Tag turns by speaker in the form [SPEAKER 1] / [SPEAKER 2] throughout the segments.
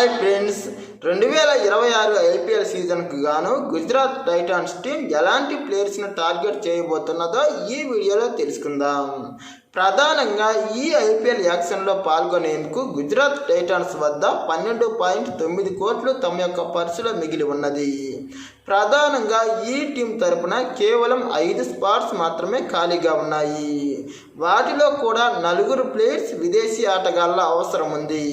[SPEAKER 1] Hi friends, 2026 IPL సీజన్కు గాను Gujarat Titans team ఎలాంటి ప్లేయర్స్ను target చేయబోతున్నదో ఈ వీడియోలో తెలుసుకుందాం. ప్రధానంగా ఈ ఐపీఎల్ యాక్షన్లో పాల్గొనేందుకు గుజరాత్ టైటాన్స్ వద్ద 12.9 కోట్లు తమ యొక్క పర్సులో మిగిలి ఉన్నది. ప్రధానంగా ఈ టీం తరపున కేవలం 5 స్పాట్స్ మాత్రమే ఖాళీగా ఉన్నాయి. వాటిలో కూడా 4 ప్లేయర్స్ విదేశీ ఆటగాళ్ల అవసరం ఉంది.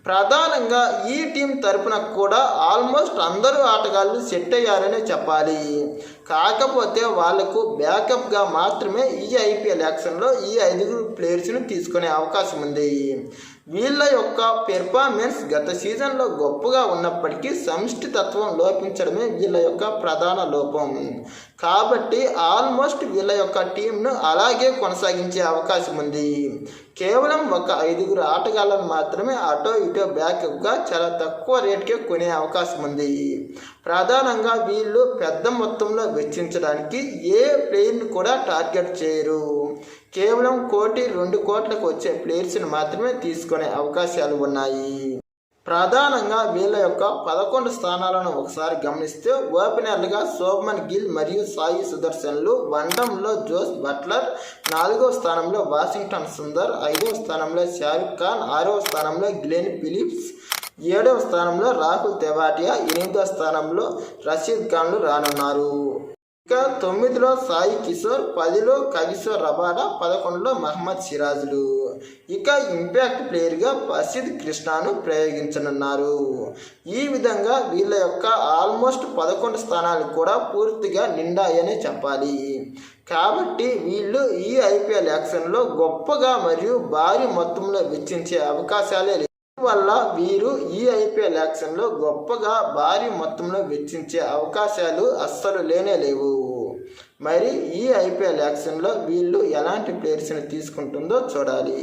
[SPEAKER 1] ప్రధానంగా ఈ టీం తరపున కూడా ఆల్మోస్ట్ అందరూ ఆటగాళ్ళు సెట్ అయ్యారనే చెప్పాలి. కాకపోతే వాళ్లకు బ్యాకప్గా మాత్రమే ఈ ఐపీఎల్ యాక్షన్లో ఈ 5 ప్లేయర్స్ను తీసుకునే అవకాశం ఉంది. వీళ్ళ యొక్క పెర్ఫార్మెన్స్ గత సీజన్లో గొప్పగా ఉన్నప్పటికీ సమిష్టి తత్వం లోపించడమే వీళ్ళ యొక్క ప్రధాన లోపం. కాబట్టి ఆల్మోస్ట్ వీళ్ళ యొక్క టీంను అలాగే కొనసాగించే అవకాశం ఉంది. కేవలం ఒక 5 ఆటగాళ్లను మాత్రమే అటో ఇటో బ్యాకప్గా చాలా తక్కువ రేటుకే కొనే అవకాశం ఉంది. ప్రధానంగా వీళ్ళు పెద్ద మొత్తంలో వెచ్చించడానికి ఏ ప్లేయర్ని కూడా టార్గెట్ చేయరు. కేవలం 1-2 కోట్లకు వచ్చే ప్లేయర్స్ని మాత్రమే తీసుకునే అవకాశాలు ఉన్నాయి. ప్రధానంగా వీళ్ళ యొక్క 11 స్థానాలను ఒకసారి గమనిస్తే ఓపెనర్లుగా శోభ్మన్ గిల్ మరియు సాయి సుదర్శన్లు, వన్డౌన్లో జోస్ బట్లర్, 4వ స్థానంలో వాషింగ్టన్ సుందర్, 5వ స్థానంలో షారుఖ్ ఖాన్, 6వ స్థానంలో గ్లెన్ ఫిలిప్స్, 7వ స్థానంలో రాహుల్ తెవాటియా, 8వ స్థానంలో రషీద్ ఖాన్లు రానున్నారు. ఇక 9లో సాయి కిషోర్, 10లో కగిసోర్ రబాడా, 11లో మహమ్మద్ సిరాజ్లు. ఇక ఇంపాక్ట్ ప్లేయర్గా ప్రసిద్ధ్ కృష్ణను ప్రయోగించనున్నారు. ఈ విధంగా వీళ్ళ యొక్క ఆల్మోస్ట్ 11 స్థానాలు కూడా పూర్తిగా నిండాయనే చెప్పాలి. కాబట్టి వీళ్ళు ఈ ఐపీఎల్ యాక్షన్లో గొప్పగా మరియు భారీ మొత్తంలో వెచ్చించే అవకాశాలే లేవు. వల్ల వీరు ఈ ఐపీఎల్ యాక్షన్లో గొప్పగా భారీ మొత్తంలో వెచ్చించే అవకాశాలు అస్సలు లేవు. మరి ఈ ఐపీఎల్ యాక్షన్లో వీళ్ళు ఎలాంటి ప్లేయర్స్ని తీసుకుంటుందో చూడాలి.